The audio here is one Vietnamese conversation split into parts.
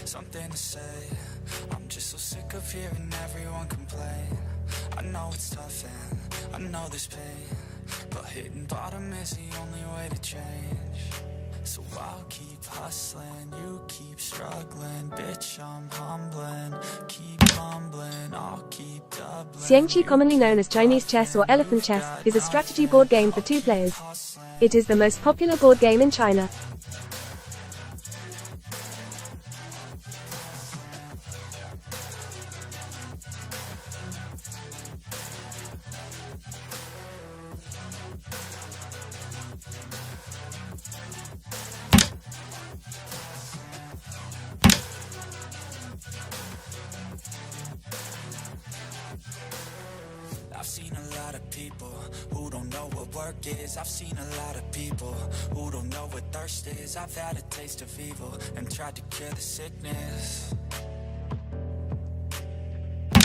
something to say. I'm just so sick of hearing everyone complain. I know it's tough and I know there's pain, but hitting bottom is the only way to change. So I'll keep hustling, you keep struggling. Bitch, I'm humbling, keep mumbling, I'll keep doubling. XIANGQI, commonly known as Chinese chess or elephant chess, is a strategy board game for 2 players. It is the most popular board game in China. I've seen a lot of people who don't know what work is. I've seen a lot of people who don't know what thirst is. I've had a taste of evil and tried to cure the sickness,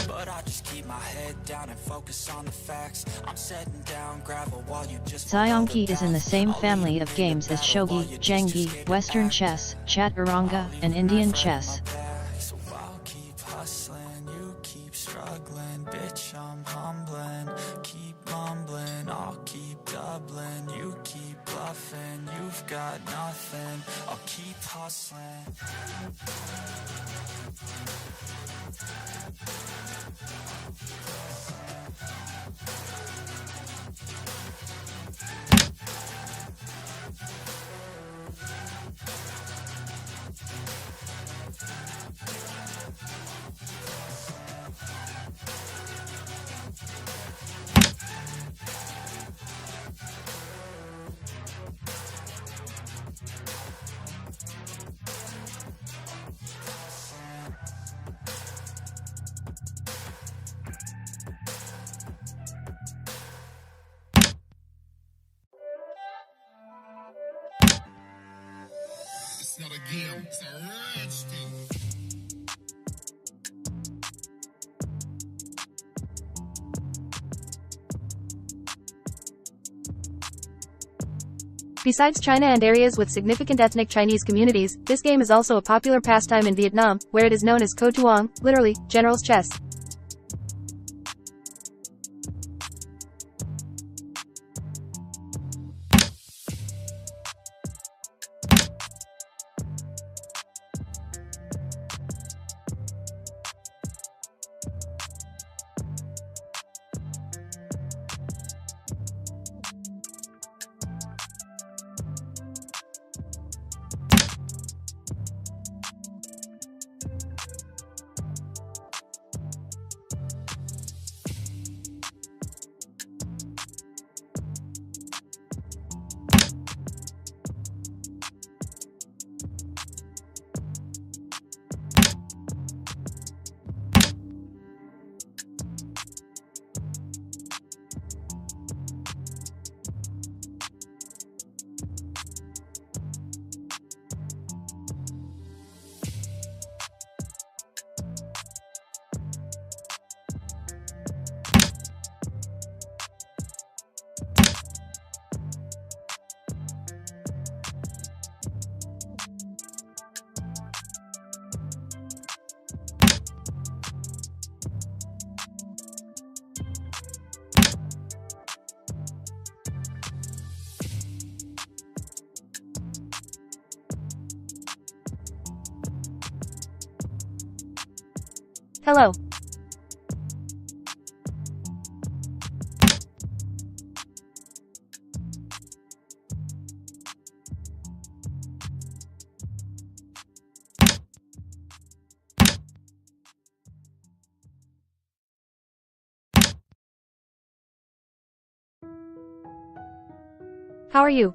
but I just keep my head down and focus on the facts. I'm setting down gravel while you just XIANGQI is in the same family of games as shogi, zhenggi, Western chess, chaturanga, and Indian chess. So I'll keep hustling, you keep struggling. Bitch, I'm humbling, keep mumbling, I'll keep doubling. You keep bluffing, you've got nothing. I'll keep hustling. It's not a game, it's a rich thing. Besides China and areas with significant ethnic Chinese communities, this game is also a popular pastime in Vietnam, where it is known as Co Tuong, literally, General's Chess. Hello. How are you?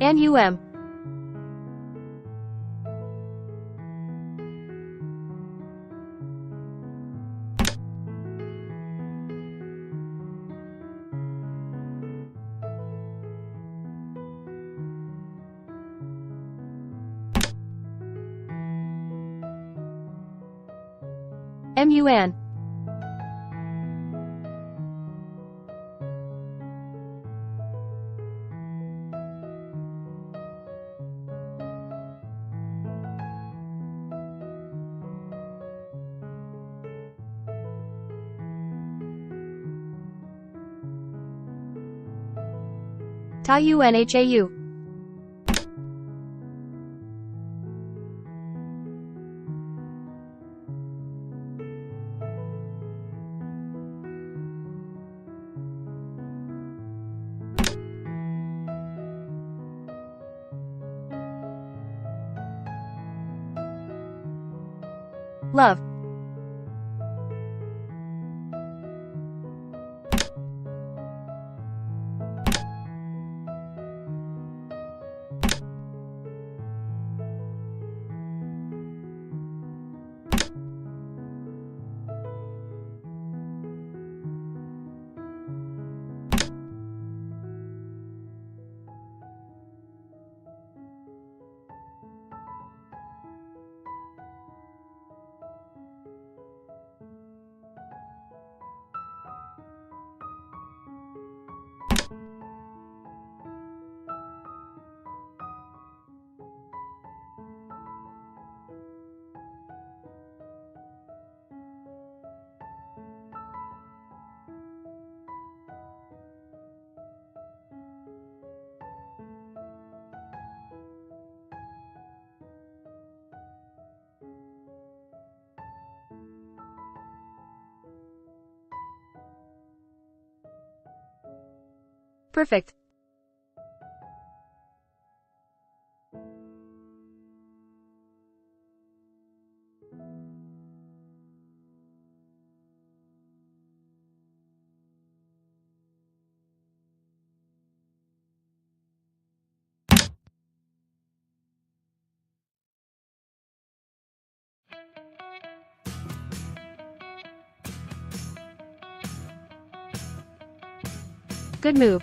NUM. MUN. TAUNHAU. Love. Perfect. Good move.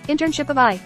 Internship of I.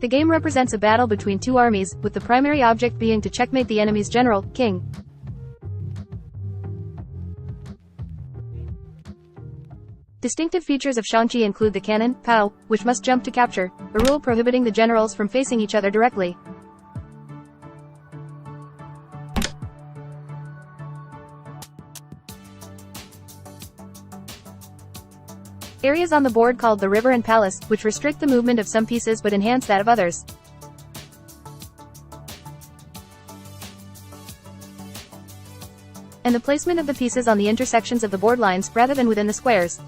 The game represents a battle between two armies, with the primary object being to checkmate the enemy's general, king. Distinctive features of XHUB include the cannon, POW, which must jump to capture, a rule prohibiting the generals from facing each other directly. Areas on the board called the river and palace, which restrict the movement of some pieces but enhance that of others. And the placement of the pieces on the intersections of the board lines, rather than within the squares.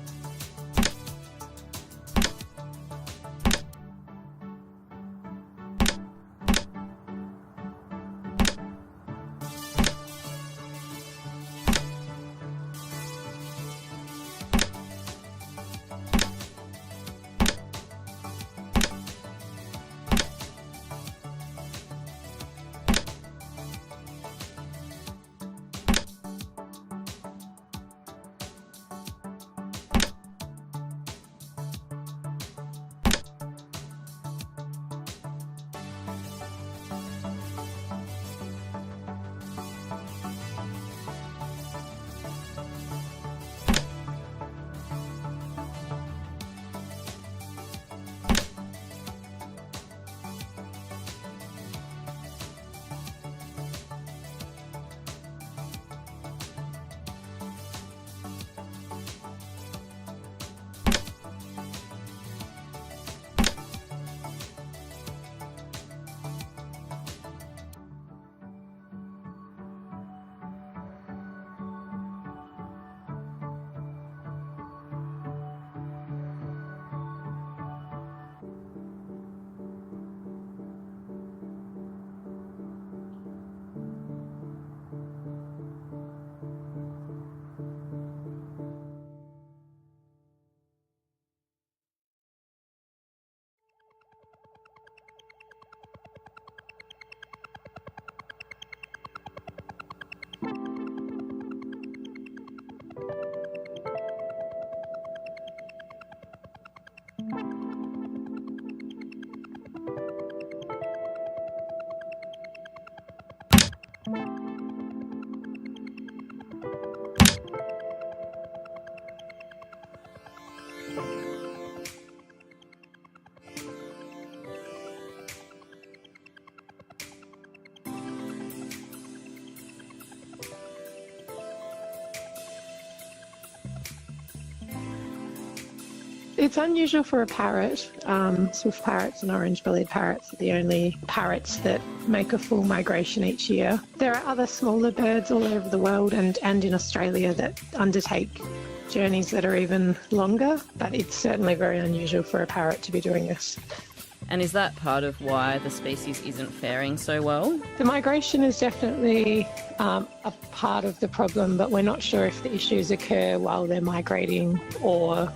It's unusual for a parrot. Swift parrots and orange-bellied parrots are the only parrots that make a full migration each year. There are other smaller birds all over the world and in Australia that undertake journeys that are even longer, but it's certainly very unusual for a parrot to be doing this. And is that part of why the species isn't faring so well? The migration is definitely a part of the problem, but we're not sure if the issues occur while they're migrating or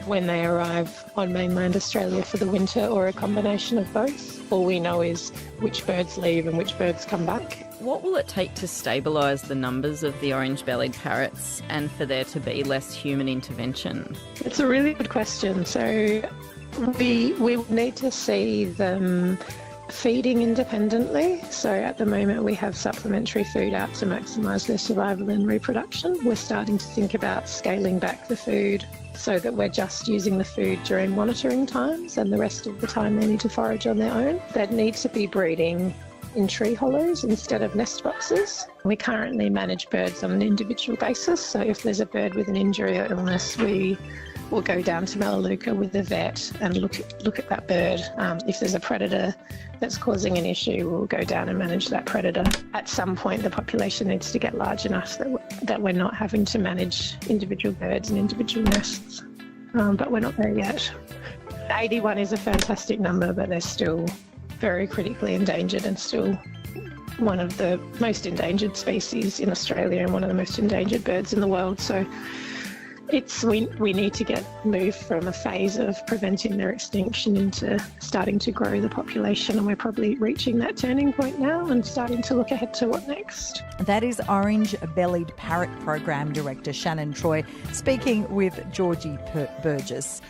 when they arrive on mainland Australia for the winter, or a combination of both. All we know is which birds leave and which birds come back. What will it take to stabilise the numbers of the orange-bellied parrots and for there to be less human intervention? It's a really good question. So we need to see them feeding independently. So at the moment we have supplementary food out to maximise their survival and reproduction. We're starting to think about scaling back the food so that we're just using the food during monitoring times and the rest of the time they need to forage on their own. They need to be breeding in tree hollows instead of nest boxes. We currently manage birds on an individual basis, so if there's a bird with an injury or illness, we will go down to Melaleuca with the vet and look at that bird. If there's a predator that's causing an issue, we'll go down and manage that predator. At some point, the population needs to get large enough that we're not having to manage individual birds and individual nests, but we're not there yet. 81 is a fantastic number, but they're still very critically endangered and still one of the most endangered species in Australia and one of the most endangered birds in the world. So we need to move from a phase of preventing their extinction into starting to grow the population, and we're probably reaching that turning point now and starting to look ahead to what next. That is Orange-Bellied Parrot Program Director Shannon Troy speaking with Georgie Burgess.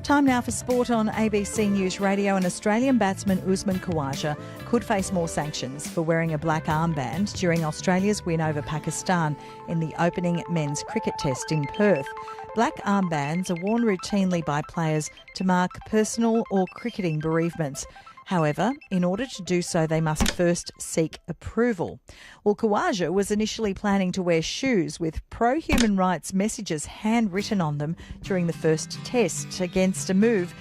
Time now for sport on ABC News Radio. An Australian batsman, Usman Khawaja, could face more sanctions for wearing a black armband during Australia's win over Pakistan in the opening men's cricket test in Perth. Black armbands are worn routinely by players to mark personal or cricketing bereavements. However, in order to do so, they must first seek approval. Well, Khawaja was initially planning to wear shoes with pro-human rights messages handwritten on them during the first test against a move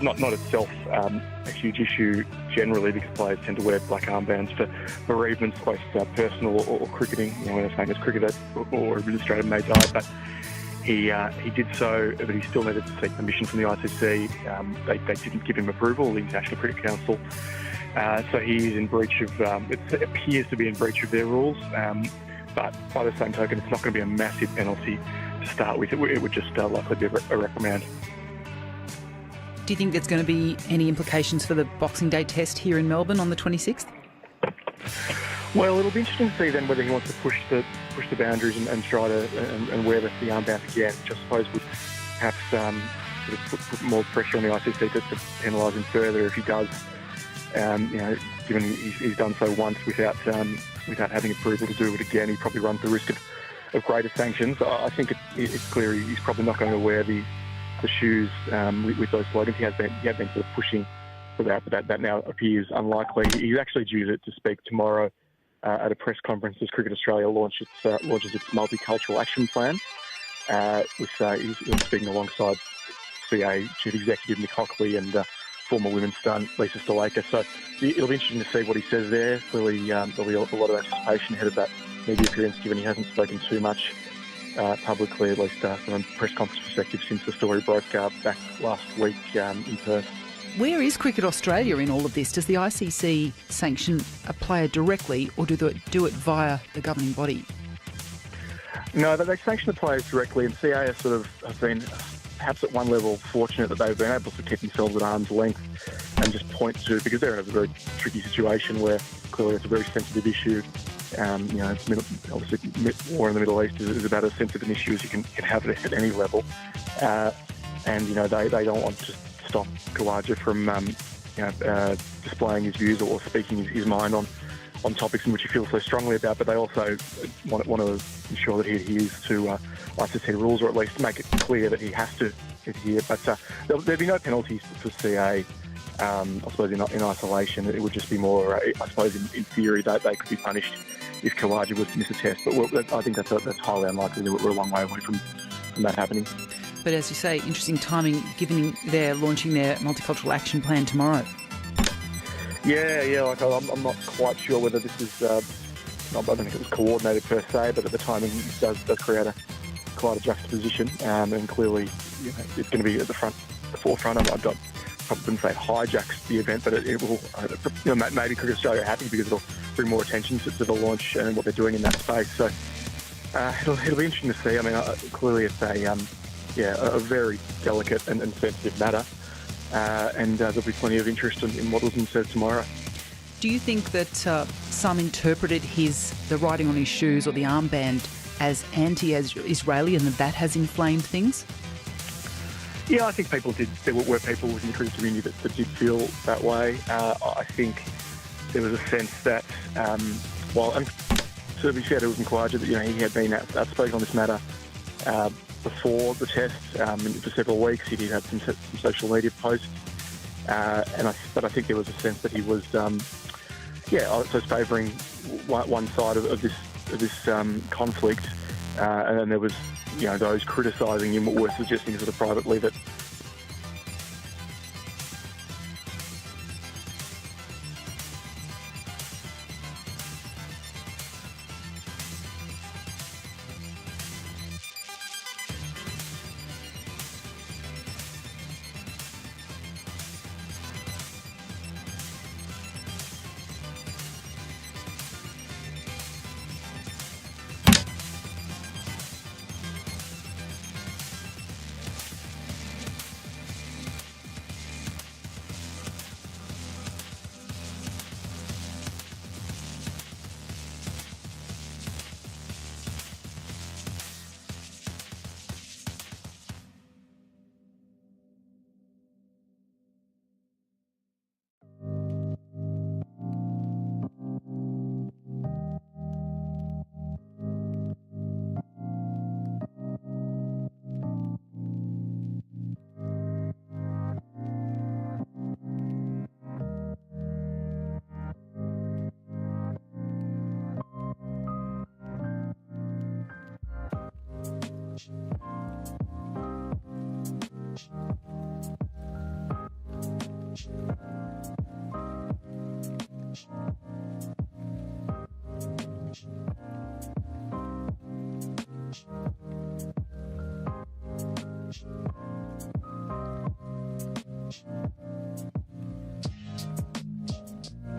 Not itself a huge issue generally, because players tend to wear black armbands for bereavements, both personal or cricketing. You know, when a famous cricketer or administrator may die, but he did so, but he still needed to seek permission from the ICC. They didn't give him approval, the International Cricket Council. So he is in breach of, it appears to be in breach of their rules, but by the same token, it's not going to be a massive penalty to start with. It would just likely be a reprimand. Do you think there's going to be any implications for the Boxing Day test here in Melbourne on the 26th? Well, it'll be interesting to see then whether he wants to push the boundaries and try to and wear the armband again, which I suppose would perhaps sort of put more pressure on the ICC to penalise him further if he does. You know, given he's done so once without having approval to do it again, he probably runs the risk of greater sanctions. I think it's clear he's probably not going to wear the shoes with those slogans. He had been sort of pushing for that, but that now appears unlikely. He's actually due to speak tomorrow at a press conference as Cricket Australia launches its multicultural action plan. He's speaking alongside CA Chief Executive Nick Hockley and former women's star Lisa Sthalekar. So it'll be interesting to see what he says there. Clearly, there'll be a lot of anticipation ahead of that media appearance, given he hasn't spoken too much publicly, at least from a press conference perspective, since the story broke back last week in Perth. Where is Cricket Australia in all of this? Does the ICC sanction a player directly, or do they do it via the governing body? No, they sanction the players directly, and CA sort of have been perhaps at one level fortunate that they've been able to keep themselves at arm's length and just point to, because they're in a very tricky situation where clearly it's a very sensitive issue. You know, obviously war in the Middle East is about as sensitive an issue as you can have it at any level. And, you know, they don't want to stop Khawaja from, displaying his views or speaking his mind on topics in which he feels so strongly about, but they also want to ensure that he adheres to ICC rules, or at least make it clear that he has to adhere. But there'll be no penalties for CA, I suppose, in isolation. It would just be more, I suppose, in theory, that they could be punished if Khawaja was to miss a test. But I think that's highly unlikely. We're a long way away from that happening. But as you say, interesting timing, given they're launching their multicultural action plan tomorrow. Yeah. Like I'm not quite sure whether this is. I don't think it was coordinated per se, but at the timing it does create quite a juxtaposition, and clearly, you know, it's going to be at the forefront. I probably wouldn't say it hijacks the event, but it will. You know, maybe Cricket Australia are happy because it'll bring more attention to the launch and what they're doing in that space. So it'll be interesting to see. I mean, clearly it's a very delicate and sensitive matter, and there'll be plenty of interest in what Usman says tomorrow. Do you think that some interpreted the writing on his shoes or the armband as anti-Israeli, and that has inflamed things? Yeah, I think people did. There were people within the cricket community that did feel that way. I think there was a sense that, and to be fair to Usman Khawaja, that, you know, he had been outspoken on this matter before the test. For several weeks, he did have some social media posts, but I think there was a sense that he was, just favouring one side of this conflict, and then there was, those criticising him were suggesting sort of privately that.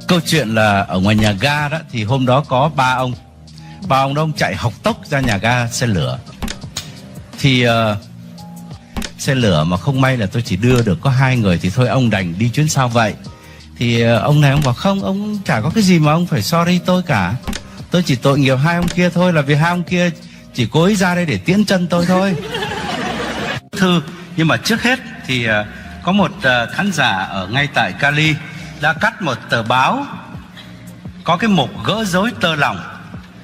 Câu chuyện là ở ngoài nhà ga đó thì hôm đó có ba ông đó ông chạy học tốc ra nhà ga xe lửa. Thì xe lửa mà không may là tôi chỉ đưa được có 2 người thì thôi ông đành đi chuyến sau vậy. Thì ông này ông bảo không, ông chả có cái gì mà ông phải sorry tôi cả. Tôi chỉ tội nghiệp 2 ông kia thôi, là vì 2 ông kia chỉ cố ý ra đây để tiễn chân tôi thôi. Thư, nhưng mà trước hết thì có một khán giả ở ngay tại Cali đã cắt một tờ báo có cái mục gỡ rối tơ lòng.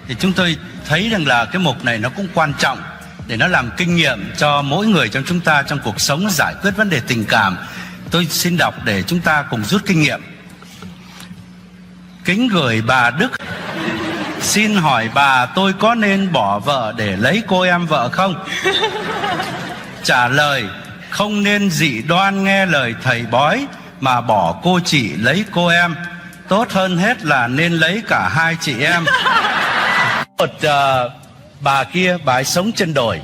Thì chúng tôi thấy rằng là cái mục này nó cũng quan trọng để nó làm kinh nghiệm cho mỗi người trong chúng ta trong cuộc sống giải quyết vấn đề tình cảm. Tôi xin đọc để chúng ta cùng rút kinh nghiệm. Kính gửi bà Đức, xin hỏi bà tôi có nên bỏ vợ để lấy cô em vợ không? Trả lời, không nên dị đoan nghe lời thầy bói mà bỏ cô chị lấy cô em. Tốt hơn hết là nên lấy cả 2 chị em. Một bà kia, bà ấy sống trên đồi,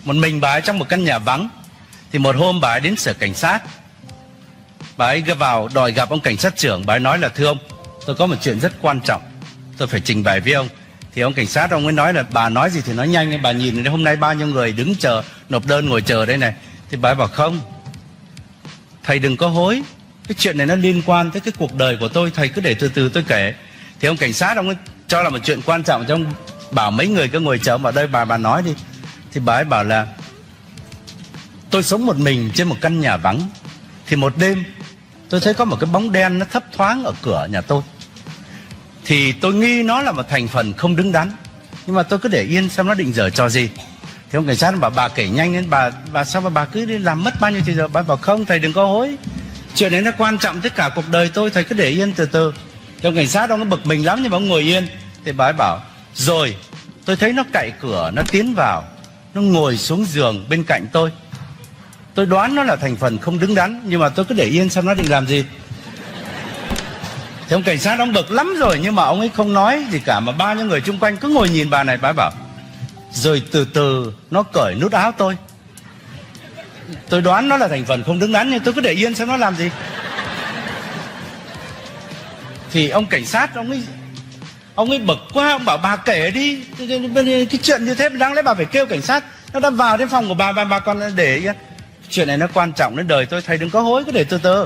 một mình bà ấy trong một căn nhà vắng. Thì một hôm bà ấy đến sở cảnh sát, bà ấy vào đòi gặp ông cảnh sát trưởng. Bà ấy nói là thưa ông, tôi có một chuyện rất quan trọng, tôi phải trình bày với ông. Thì ông cảnh sát ông ấy nói là bà nói gì thì nói nhanh. Bà nhìn hôm nay bao nhiêu người đứng chờ nộp đơn ngồi chờ đây này. Thì bà ấy bảo không, thầy đừng có hối, cái chuyện này nó liên quan tới cái cuộc đời của tôi, thầy cứ để từ từ tôi kể. Thì ông cảnh sát ông ấy cho là một chuyện quan trọng, cho ông bảo mấy người cứ ngồi chờ. Bảo đây bà nói đi. Thì bà ấy bảo là tôi sống một mình trên một căn nhà vắng. Thì một đêm tôi thấy có một cái bóng đen nó thấp thoáng ở cửa nhà tôi. Thì tôi nghi nó là một thành phần không đứng đắn, nhưng mà tôi cứ để yên xem nó định giở trò gì. Thì ông cảnh sát bảo bà kể nhanh lên, bà sao mà bà cứ đi làm mất bao nhiêu thì giờ. Bà bảo không, thầy đừng có hối, chuyện đấy nó quan trọng tất cả cuộc đời tôi, thầy cứ để yên từ từ. Thì ông cảnh sát ông nó bực mình lắm nhưng mà ông ngồi yên. Thì bà ấy bảo rồi tôi thấy nó cạy cửa, nó tiến vào, nó ngồi xuống giường bên cạnh tôi. Tôi đoán nó là thành phần không đứng đắn, nhưng mà tôi cứ để yên xem nó định làm gì. Thì ông cảnh sát ông bực lắm rồi, nhưng mà ông ấy không nói gì cả, mà bao nhiêu người chung quanh cứ ngồi nhìn bà này. Bà ấy bảo rồi từ từ nó cởi nút áo tôi đoán nó là thành phần không đứng đắn, nhưng tôi cứ để yên xem nó làm gì. Thì ông cảnh sát ông ấy bực quá, ông bảo bà kể đi, cái chuyện như thế đáng lẽ bà phải kêu cảnh sát, nó đã vào đến phòng của bà còn để yên. Chuyện này nó quan trọng đến đời tôi, thầy đừng có hối, cứ để từ từ.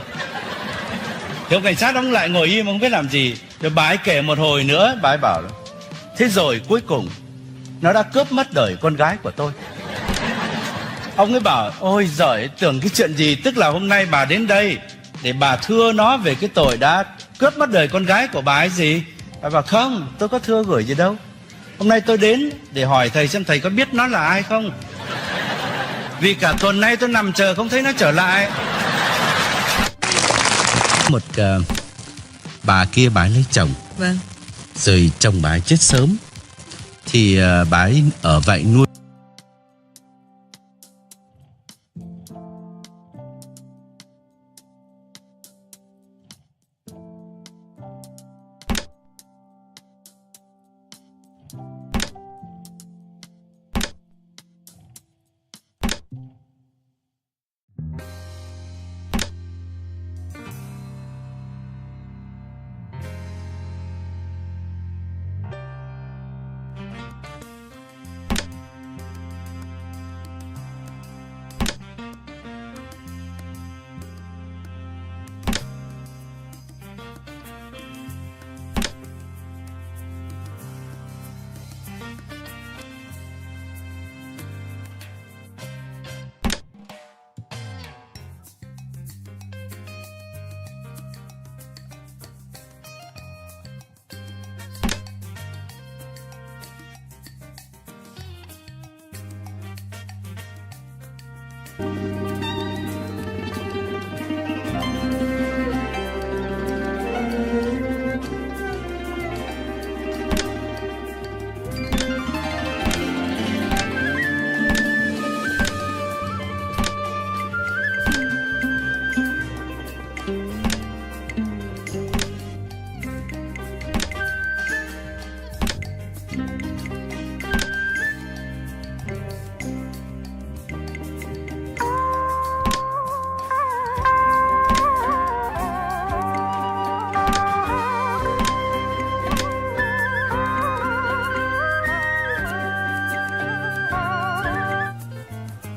Thì ông cảnh sát ông lại ngồi im, không biết làm gì. Rồi bà ấy kể một hồi nữa, bà ấy bảo thế rồi cuối cùng nó đã cướp mất đời con gái của tôi. Ông ấy bảo ôi giời, tưởng cái chuyện gì, tức là hôm nay bà đến đây để bà thưa nó về cái tội đã cướp mất đời con gái của bà ấy gì. Bà bảo không, tôi có thưa gửi gì đâu. Hôm nay tôi đến để hỏi thầy xem thầy có biết nó là ai không. Vì cả tuần nay tôi nằm chờ không thấy nó trở lại. Một bà kia bà ấy lấy chồng. Vâng. Rồi chồng bà ấy chết sớm. Thì bà ấy ở vậy nuôi.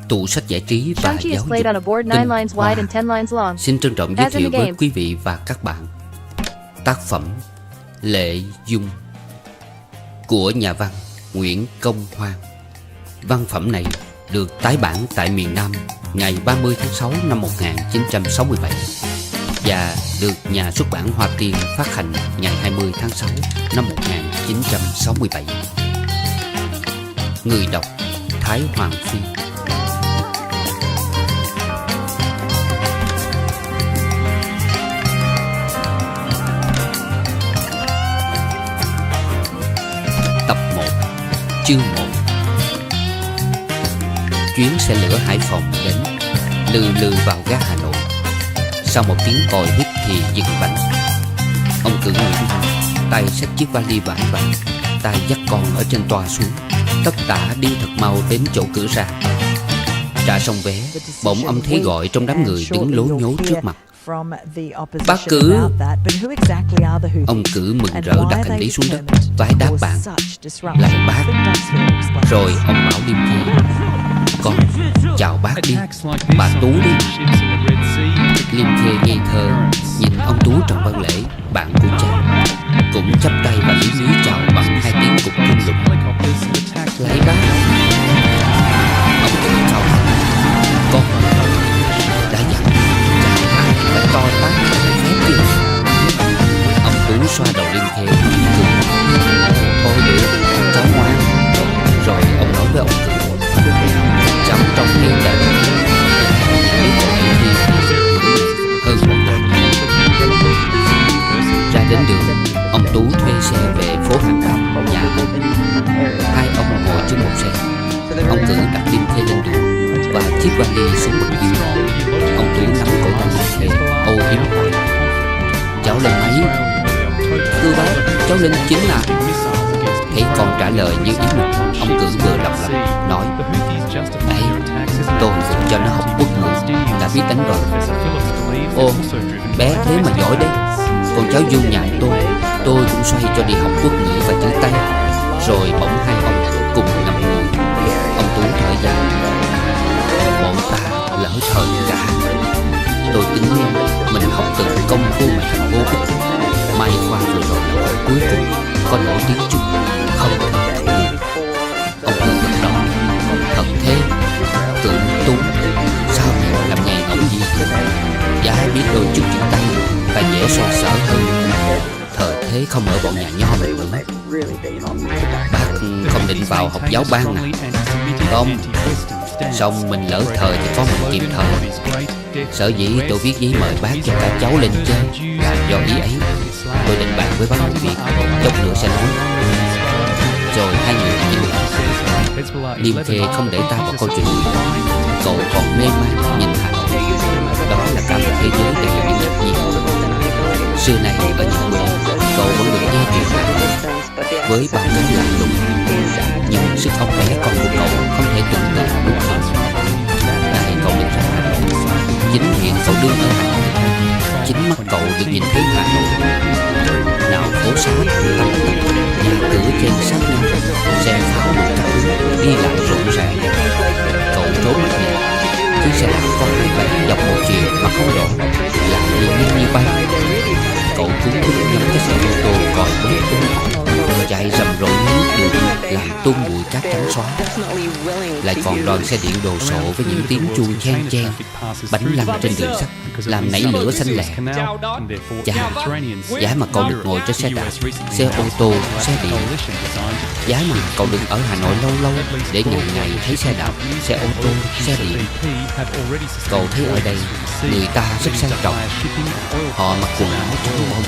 Tủ sách giải trí và XHUB giáo is played on a board 9 lines wide and 10 lines long. Xin trân trọng giới As in thiệu the với game. quý vị và các bạn tác phẩm Lệ Dung của nhà văn Nguyễn Công Hoan. Văn phẩm này được tái bản tại miền Nam ngày 30 tháng 6 năm 1967 và được nhà xuất bản Hoa Tiên phát hành ngày 20 tháng 6 năm 1967. Người đọc Thái Hoàng Phi. Tập 1. Chương 1. Chuyến xe lửa Hải Phòng đến, lừ lừ vào ga Hà Nội. Sau một tiếng còi huýt thì dừng bánh. Ông Cử Nguyễn Hằng tay xách chiếc vali vải vàng, tay dắt con ở trên toa xuống. Tất tả đi thật mau đến chỗ cửa ra. Trả xong vé, bỗng ông thấy gọi trong đám người đứng lố nhố trước mặt. Bác Cử. Ông Cử mừng rỡ đặt hành lý xuống đất, vái đáp bạn. Lại bác. Rồi ông bảo Liêm Khê: Con chào bác đi, bà Tú đi. Liêm Khê ngây thơ nhìn ông Tú Trần Văn Lễ, bạn của cha, cũng chắp tay và lý lý chào bằng hai tiếng cục thung lũng. Lại bác. Ông Cử chào: Con đã dặn cha phải to tát phải phép chứ. Ông Tú xoa đầu Liêm Khê cười: Thôi được, cháu ngoan. Rồi ông nói với ông Cử: Cháu trông hiền đẹp, hơn một năm. Ra đến đường, ông Tú thuê xe về phố Hàng Đào, nhà ông. Hai ông ngồi chung một xe. Ông Cử đặt Liêm Khê lên đùi và chiếc vali xuống bậc dưới. Ông Tú nắm cổ tay Liêm Khê, âu yếm hỏi: Cháu lên mấy? Thưa bác, cháu lên 9 ạ. Thấy con trả lời như ý mình, ông Cử vừa lọc lọc nói: Đấy, tôi vừa cho nó học quốc ngữ, đã biết đánh rồi. Ô, bé thế mà giỏi đấy. Con cháu Du nhà tôi cũng xoay cho đi học quốc ngữ và chữ Tây. Rồi bỗng hai ông cùng ngậm ngùi. Ông Tú thở dài: Bọn ta lỡ thời cả. Tôi tính mình học từ công vô mẹ vô ích. May khoa vừa rồi là khoa cuối cùng có nổi tiếng chung, không thể thử. Ông Cử gật đầu: Thật thế, Cử Tú sao mẹ làm nhàn ông gì? Giá biết đôi chút chữ Tây và dễ xoa sở hơn. Thời thế không ở bọn nhà nho mình nữa. Bác không định vào học giáo ban à? Không. Xong mình lỡ thời thì có mình kịp thời. Sở dĩ tôi viết giấy mời bác cho cả cháu lên chơi là do ý ấy. Tôi định bàn với bác một việc, chốc nữa sẽ nói. Rồi hai người im lặng. Liêm Khê không để ta vào câu chuyện. Cậu còn mê man nhìn Hà Nội. Đó là cả một thế giới đầy những ngạc nhiên. Xưa này ở nhà quê, cậu vẫn được nghe chuyện Hà Nội với bao cái lạ lùng. Nhưng sức ông bé con của cậu không thể tưởng tượng đúng không? Này cậu đừng ra Hà Nội. Chính hiện cậu đương ở Hà Nội. Chính mắt cậu được nhìn thấy Hà Nội. Nào phố xá thẳng tắp, nhà cửa trên sát nhau, xe pháo một cả đi lại rộn ràng. Cậu trốn mắt nhìn, chiếc xe đạp có 27 dọc một chiều mà không độ, lại đi nhanh như bay. Cậu cũng thích ngắm cái xe ô tô còi bớt tung, chạy rầm rộ nước đường làm tung bụi cát trắng xóa. Lại còn đoàn xe điện đồ sộ với những tiếng chuông chen chen, bánh lăn trên đường sắt làm nảy lửa xanh lè. Chà, giá mà cậu được ngồi trên xe đạp, xe ô tô, xe điện. Giá mà cậu đừng ở Hà Nội lâu lâu để ngày ngày thấy xe đạp, xe ô tô, xe điện. Cậu thấy ở đây người ta rất sang trọng. Họ mặc quần áo trắng bông,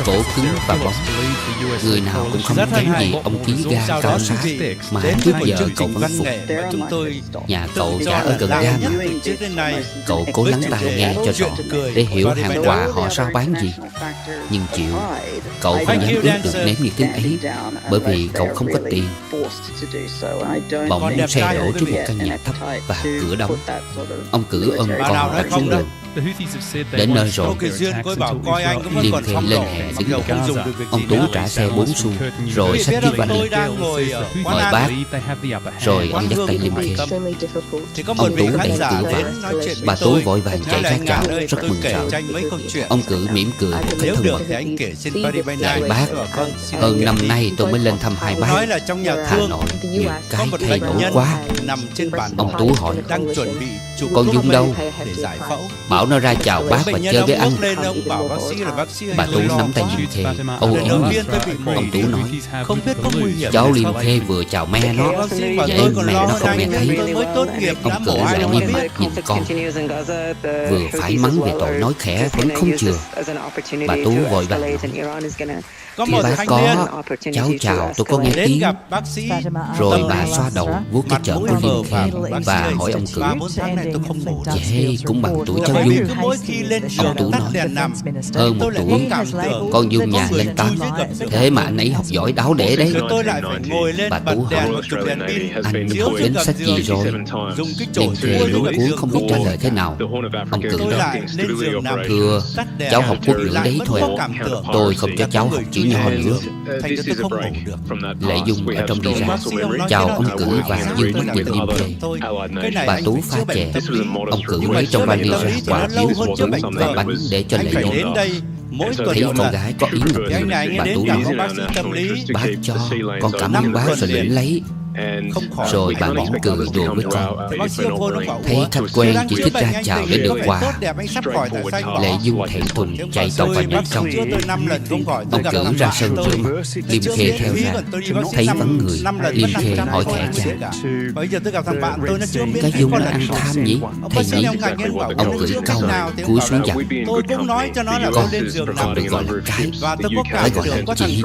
cổ cứng và bóng. Người nào cũng không kém gì ông ký ga cao sát mà trước giờ cậu vẫn phục. Nhà cậu chả ở gần ga mà. Cậu cố lắng tai nghe cho rõ để hiểu hàng quà họ sao bán gì. Nhưng chịu, cậu không dám ước được nếm những thứ ấy, bởi vì cậu không có tiền. Bỗng xe đổ trước một căn nhà thấp và cửa đóng. Ông Cử ôm con đặt xuống đường. Đến nơi rồi, Liêm Khê lên hè đứng đợi. Ông Tú trả xe 4 xu, rồi xách chiếc vali. Mời bác. Rồi ông dắt tay Liêm Khê. Ông Tú đẩy cửa vào. Bà Tú vội vàng chạy ra chào, rất mừng rỡ. Ông Cử mỉm cười một cách thân mật. Này bác, hơn năm nay tôi mới lên thăm hai bác. Hà Nội nhiều cái thay đổi quá. Ông Tú hỏi, con Dung đâu? Bảo nó ra chào bác và chơi với anh. Bà Tú nắm tay Liêm Khê, âu yếm nhìn. Ông Tú nói, cháu Liêm Khê vừa chào me nó, dễ mẹ nó không nghe thấy. Ông Cử lại nghiêm mặt nhìn con, vừa phải mắng về tội nói khẽ vẫn không chừa. Bà Tú vội vàng nói, khi bác có, cháu chào tôi có nghe tiếng. Rồi bà xoa đầu vuốt cái chởm của Liêm Khê và hỏi ông Cử, dễ cũng bằng tuổi cháu Dung. Ông Tú nói, hơn 1 tuổi. Con Dung nhà lên 8, thế mà anh ấy học giỏi đáo để đấy. Bà Tú hỏi, anh học đến sách gì rồi? Liêm Khê luống cuống không biết trả lời thế nào. Ông Cử nói, thưa, cháu học quốc ngữ đấy thôi ạ. Tôi không cho cháu học chữ nho nữa. Lệ Dung ở trong đi ra, chào ông Cử và dương mắt nhìn Liêm Khê. Bà Tú pha chè. Ông Cử lấy trong vali ra quả biếu và bánh để cho Lệ Dung. Thấy con gái có ý ngược ngược, bà Tú nói, bác cho, con cảm ơn bác rồi lĩnh lấy. Rồi bà mỉm cười đùa với con. Thấy khách quen chỉ thích ra chào để được quà. Lệ Dung thẹn thùng chạy tàu vào nhà trong. Ông Cử ra sân rửa mặt, Liêm Khê theo ra. Thấy vắng người, Liêm Khê hỏi khẽ cha, cái Dung nó ăn tham nhỉ, thầy nhỉ? Ông Cử cau mày cúi xuống dặn, con không được gọi là cái, phải gọi là chị.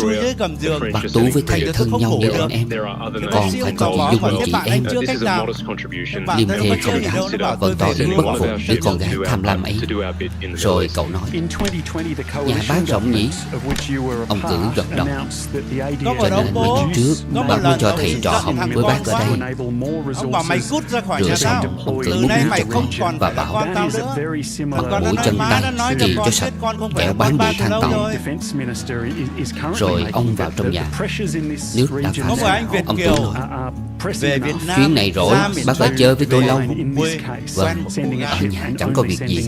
Bác Tú với thầy thân nhau như anh em, con phải coi chị Dung như chị em. Liêm Khê không đáp, vẫn tỏ ý bất phục đứa con gái tham lam ấy. Rồi cậu nói, nhà bác rộng nhỉ? Ông Cử gật đầu. Cho nên mấy năm trước bác muốn cho thầy trọ học với bác ở đây. Rửa xong, ông Cử múc nước cho con và bảo, mặt mũi chân tay kỳ cho sạch, kẻo bám bụi than tàu. Rồi ông vào trong nhà. Nước đã pha ra. Ông Tú nói, Về Việt Nam, Chuyến này rỗi, bác ở chơi với tôi lâu. Vâng, ở nhà chẳng có việc gì.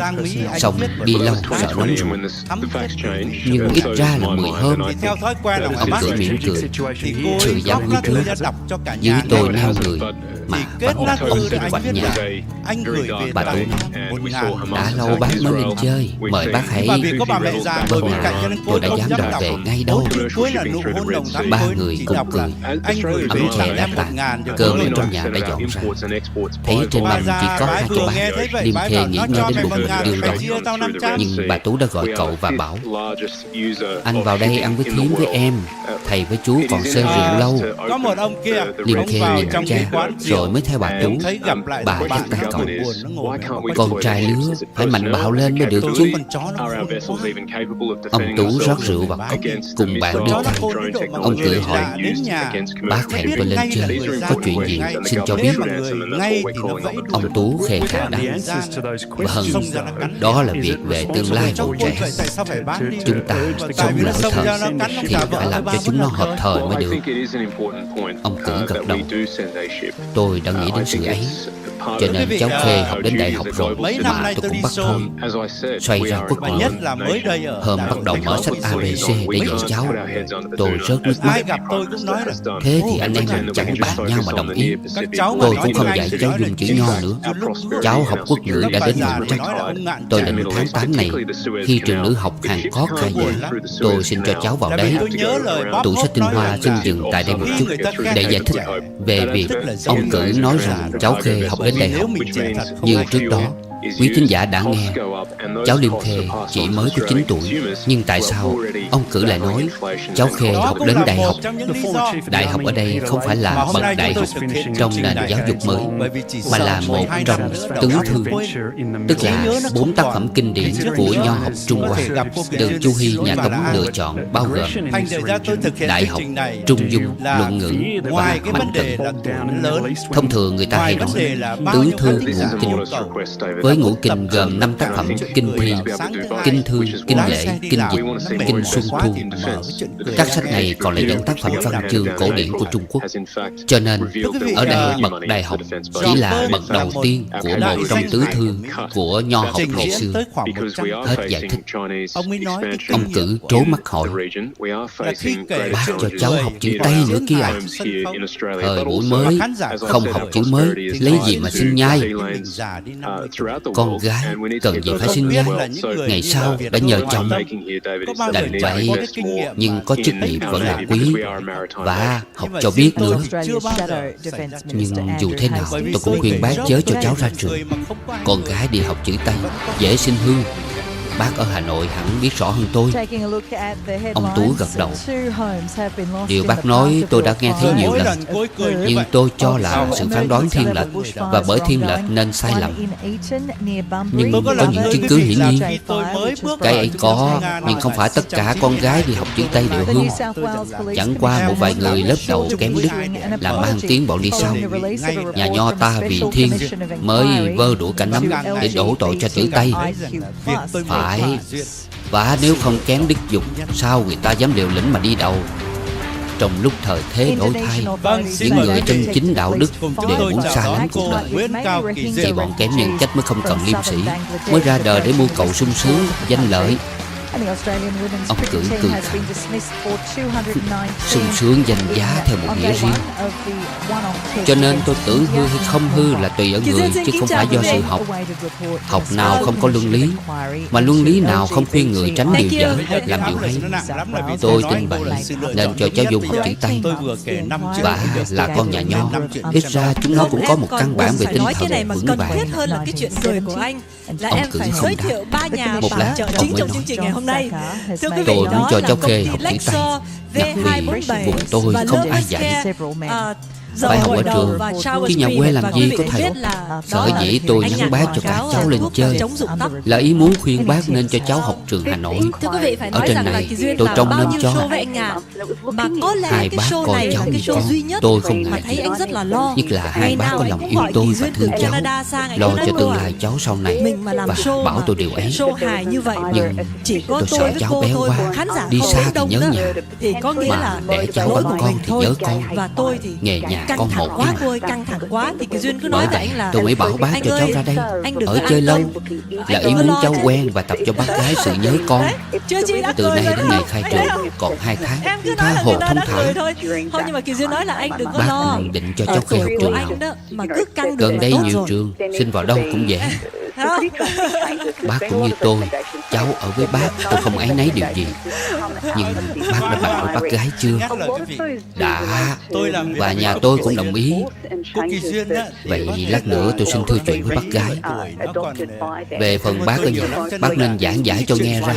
Xong đi lâu sợ nóng ruột. Nhưng ít ra là 10 hôm. Ông Tượng mỉm cười. Sự giao lưu trước dưới tôi 5 người mà vẫn là ông định quạnh nhà. Bà Tú nói, đã lâu bác mới lên chơi, mời bác hãy. Vâng tôi đã dám đòi về ngay đâu. Ba người cùng cười. Ấm chè đã tàn, cơm ở trong nhà đã dọn ra. Thấy trên mâm chỉ có 2 cái bát. Liêm Khê nghĩ ngay đến bụng mình đương đói. Nhưng bà Tú đã gọi cậu và bảo, anh vào đây ăn với thím với em. Thầy với chú còn sơi rượu lâu. Có một ông kia Liêm Khê nhìn cha rồi mới theo bà Tú. Bà dắt tay cậu. Con trai lứa phải mạnh bạo lên mới được chứ. Ông Tú rót rượu vào cốc cùng bạn đưa tay. Ông tự hỏi, bác hẹn tôi lên chơi, có chuyện gì xin cho biết. Ông Tú khề khà đáp, vâng, đó là việc về tương lai bọn trẻ. Chúng ta sống lỡ thời thì phải làm cho chúng nó hợp thời mới được. Ông Tưởng gật đầu. Tôi đã nghĩ đến sự ấy. Cho nên cháu Khê học đến đại học rồi mà tôi cũng bắt thôi. Xoay ra Quốc ngữ. Hôm bắt đầu mở sách ABC để dạy cháu, tôi rớt nước mắt. Thế thì anh em mình chẳng bàn nhau mà đồng ý. Tôi cũng không dạy cháu dùng chữ nho nữa. Cháu học Quốc ngữ đã đến nhận trách. Tôi định tháng 8 này, khi trường nữ học Hàn Quốc khai giảng, tôi xin cho cháu vào đấy. Tủ sách Tinh Hoa xin dừng tại đây một chút để giải thích về việc ông Cử nói rằng cháu Khê học đến đại học. Như trước đó, quý thính giả đã nghe, cháu Liêm Khê chỉ mới có 9 tuổi. Nhưng tại sao ông Cử lại nói cháu Khê học đến đại học? Đại học ở đây không phải là bậc đại học trong nền giáo dục mới, mà là một trong tứ thư, tức là 4 tác phẩm kinh điển của nho học Trung Hoa được Chu Hy nhà Tống lựa chọn, bao gồm Đại học, Trung Dung, Luận Ngữ và Mạnh Tự. Thông thường người ta hay nói tứ thư ngũ kinh. Với ngũ kinh gồm 5 tác phẩm kinh thi, kinh thư, kinh lễ, kinh dịch, kinh xuân thu. Các sách này còn là những tác phẩm văn chương cổ điển của Trung Quốc. Cho nên ở đây bậc đại học chỉ là bậc đầu tiên của một trong tứ thư của nho học ngày xưa. Hết giải thích. Ông Cử trố mắt hỏi, bác cho cháu học chữ Tây nữa kia à? Thời buổi mới không học chữ mới lấy gì mà sinh nhai? Con gái cần gì phải sinh nhai, ngày sau đã nhờ chồng. Đành vậy, nhưng có chức nghiệp vẫn là quý, và học cho biết nữa. Nhưng dù thế nào tôi cũng khuyên bác chớ cho cháu ra trường. Con gái đi học chữ Tây dễ sinh hư. Bác ở Hà Nội hẳn biết rõ hơn tôi. Ông Tú gật đầu. Điều bác nói tôi đã nghe thấy nhiều lần, nhưng tôi cho là sự phán đoán thiên lệch, và bởi thiên lệch nên sai lầm. Nhưng có những chứng cứ hiển nhiên. Cái ấy có, nhưng không phải tất cả con gái đi học chữ Tây đều hư. Chẳng qua một vài người lớp đầu kém đức làm mang tiếng bọn đi sau. Nhà nho ta vì thiên mới vơ đũa cả nắm để đổ tội cho chữ Tây. Phải. Và nếu không kén đức dục, sao người ta dám liều lĩnh mà đi đầu? Trong lúc thời thế đổi thay, những người chân chính đạo đức đều muốn xa lánh cuộc đời. Chỉ bọn kém nhân cách mới không cần liêm sĩ, mới ra đời để mưu cầu sung sướng, danh lợi. Ông Cử cười khẩy. Sung sướng danh giá theo một nghĩa riêng. Cho nên tôi tưởng hư hay không hư là tùy ở người, chứ không phải do sự học. Học nào không có luân lý, mà luân lý nào không khuyên người tránh điều dở, làm điều hay. Tôi tin vậy nên cho cháu Dung học chữ Tây. Và là con nhà nho, ít ra chúng nó cũng có một căn bản về tinh thần vững vàng. Ông Cử không đáp. Một lát ông mới nói, tôi muốn cho cháu Khê học chữ Tây, đặc biệt vùng tôi không ai dạy, phải học ở trường, chứ nhà quê làm gì có thầy. Sở dĩ tôi nhắn bác cho cả cháu lên chơi là ý muốn khuyên bác nên cho cháu học trường Hà Nội. Ở trên này tôi trông nom cho. Hai bác coi cháu như con, tôi không ngại gì. Nhất là hai bác có lòng yêu tôi và thương cháu, lo cho tương lai cháu sau này, và bảo tôi điều ấy. Nhưng tôi sợ cháu béo quá, đi xa thì nhớ nhà, mà để cháu bắn con thì nhớ con. Nghề nhà nhà căng con thẳng một quá mà. cô ơi, căng thẳng quá thì cái Duyên cứ Bởi nói với vậy anh là tôi mới bảo bác anh cho cháu ơi, ra đây. anh đừng Ở có chơi an lâu tâm. là Anh ý đừng có muốn lo cháu cho quen và tập cho bác gái sự nhớ con. Chưa chị đã Từ cười nay rồi đến đó. ngày khai Thấy trường không? còn 2 tháng, Em cứ tha nói là hồ người ta thông đã cười thả. thôi. Không, nhưng mà Kỳ Duyên nói là anh đừng có Bác lo. định cho Ở cháu theo tuổi học của trường nào? anh đó mà cứ căng được Gần là đây tốt nhiều rồi. trường, xin vào đâu cũng dễ. Không? Bác cũng như tôi, cháu ở với bác tôi không áy náy điều gì. Nhưng bác đã bảo với bác gái chưa? Đã. Và nhà tôi cũng đồng ý. Vậy lát nữa tôi xin thưa chuyện với bác gái. Về phần bác ở nhà, bác nên giảng giải cho nghe ra.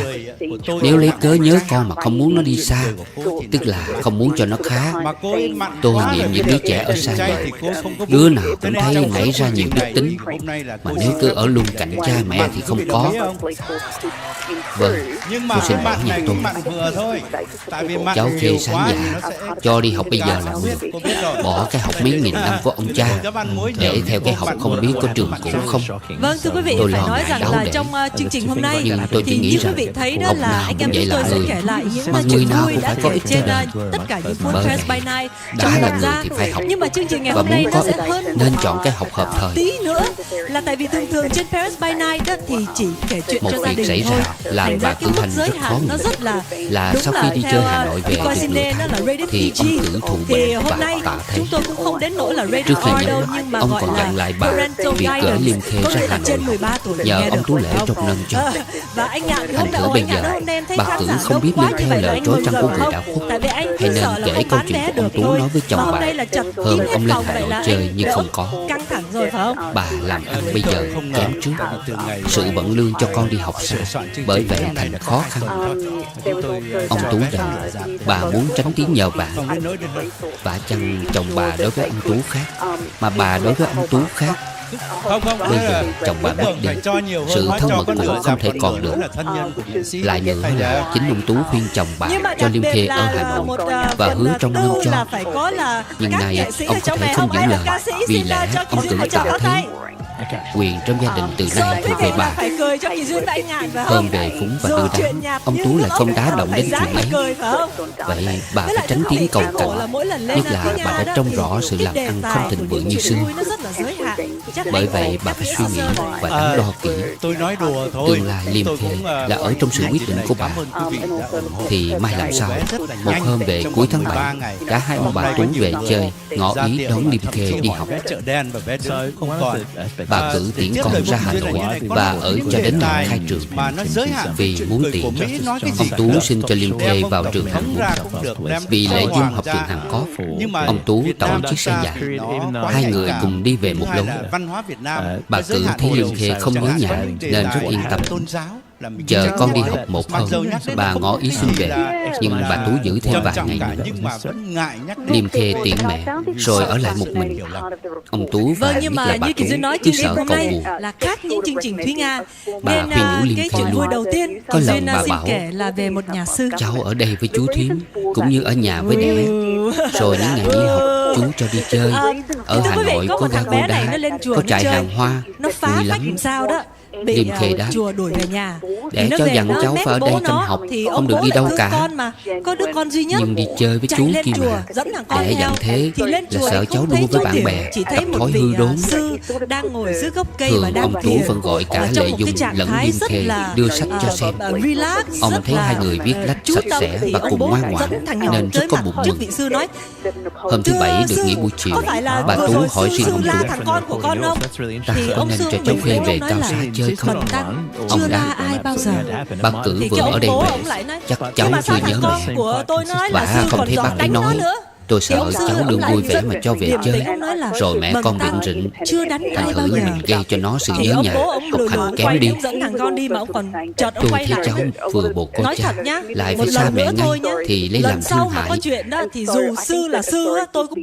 Nếu lấy cớ nhớ con mà không muốn nó đi xa, tức là không muốn cho nó khá. Tôi nghiệm những đứa trẻ ở xa nhà, đứa nào cũng thấy nảy ra nhiều đức tính, mà nếu cứ ở luôn cạnh cha mẹ thì không có. Vâng, tôi xin bảo nhà tôi. Cháu chê sáng dạ, cho đi học bây giờ là được. Bỏ cái học mấy nghìn năm của ông cha, để theo cái học không biết có trường cũ không. Vâng, thưa quý vị, Tôi phải lo nói ngại rằng đau là để. trong chương trình hôm nay Nhưng tôi chỉ thì nghĩ như quý rằng vị thấy đó học là nào anh cũng em vậy chúng tôi là sẽ người. kể lại những Mà chuyện người nào vui cũng đã phải có kể ích trên cho tất cả những phút Bởi Press vậy, by Night đã trong là tuần người ra. thì phải học. Nhưng mà chương trình ngày Và hôm nay muốn nó có sẽ ích hơn nên chọn cái học hợp thời. tí nữa, là tại vì thường trên Paris by Night đó thì chỉ kể chuyện Một cho gia việc đình xảy thôi. ra làm Thành bà ra Cử cái mức Thành giới rất khó hạn nó ngủ. rất Là đúng sau khi đi theo, chơi Hà Nội về Equal được nửa Cine đó tháng là rated thì PG. ông Tưởng thụ Thì bệnh hôm và nay tạ thế. chúng tôi cũng không đến nỗi là rated Trước khi R đâu, nhận, nhưng mà ông gọi còn là dặn lại bà parental việc gửi guidance, Liêm Khê có ra nghĩa Hà là trên Nội 13 tuổi để nhờ nghe ông được, Tú phải Lễ không? trông nâng cho. Và anh Nhạn thì Thành hôm thử đầu bây anh Nhạn giờ hôm nay em thấy bà khán Tưởng giả không đông biết quá nên như theo vậy là lời anh trói mừng trăng rồi của phải người không? đạo quốc. Tại vì anh Hay cứ nên sợ là kể không câu bán chuyện vé của ông được Tú thôi. nói với Mà chồng hôm bà. nay là chật kín Hơn hết ông lên phòng, Hà vậy Nội là chơi anh nhưng không có. căng thẳng rồi phải không? Bà làm ăn bây giờ kém trước. Sự bận lương cho con đi học xa, bởi vậy thành khó khăn. Ông Tú rằng bà muốn tránh tiếng nhờ vả. Vả chăng chồng bà đối với ông Tú khác, mà bà đối với ông Tú khác. Bây giờ chồng bà mất đi, sự thân mật cũ không thể còn được. Lại nữa là chính ông Tú khuyên chồng bà cho Liêm Khê ở Hà Nội và hứa trong năm cho. Nhưng nay ông có thể không giữ lời, vì lẽ ông cử tạ thế. Quyền trong gia đình từ nay thuộc về bà. Hôm về phúng và đưa đám, ông Tú lại không đá động đến chuyện ấy. Vậy bà phải tránh tiếng cầu cạnh, nhất là bà đã trông rõ sự làm ăn không thịnh vượng như xưa. Bởi vậy bà phải suy nghĩ và đắn đo kỹ. Tương lai Liêm Khê là ở trong sự quyết định của bà. Thì mai làm sao? Một hôm về cuối tháng 7, cả hai ông bà Tú về chơi, ngỏ ý đón Liêm Khê đi học. Bà cử tiễn con ra Hà Nội và ở cho đến ngày khai trường. Vì muốn tiễn, ông Tú xin cho Liêm Khê vào trường Hàn Quốc. Vì lễ dung học trường Hàn Quốc, ông Tú tậu chiếc xe dài. Hai người cùng đi về một lối. Bà cử thấy Liêm Khê không nhớ nhà nên rất yên tâm. Chờ con đi học một hôm, bà ngỏ ý xin về, nhưng bà Tú giữ thêm vài ngày nữa. Liêm Khê tiễn mẹ rồi ở lại một mình. Ông Tú và nhất là bà Tú cứ sợ cậu buồn. Là khác những chương trình Thúy Nga. Bà khuyên nhủ Liêm Khê luôn. Đầu tiên Có lần bà bảo kể là về một nhà sư. Cháu ở đây với chú Thím, cũng như ở nhà với đẻ. Rồi những ngày nghỉ học chú cho đi chơi. Ở Hà Nội có ga Gô Đá, có trại hàng hoa, nó phá vui phách lắm. sao đó. Liêm Khê đáp, chùa đuổi về nhà. để cho dặn cháu phải ở đây chăm học, không được đi đâu cả. Có đứa con duy nhất, nhưng đi chơi với chú kia mà. Để dặn thế là sợ cháu đua với bạn bè, tập thói hư đốn. Đang ngồi dưới gốc cây Thường và đang ông Tú vẫn gọi cả Lệ Dung lẫn Liêm Khê đưa sách cho xem. Ông thấy hai người viết lách sạch sẽ và cùng ngoan ngoãn nên rất có bụng mừng. Hôm thứ Bảy được nghỉ buổi chiều, bà Tú hỏi riêng ông Tú, ta có nên cho cháu Khê về Cao Xá chơi không? Ông đáp, bà cử vừa ở đây về, chắc cháu chưa nhớ mẹ. Và không thấy bác ấy nói, tôi sợ cháu đừng vui vẻ mà cho về chơi, rồi mẹ con biện rịnh, thành thử mình gây cho nó sự nhớ nhà, học hành kém đi. Tôi thấy cháu vừa bồ cô cha, lại phải xa mẹ ngay, thì lấy làm thương hại. Thì dù sư là sư, tôi cũng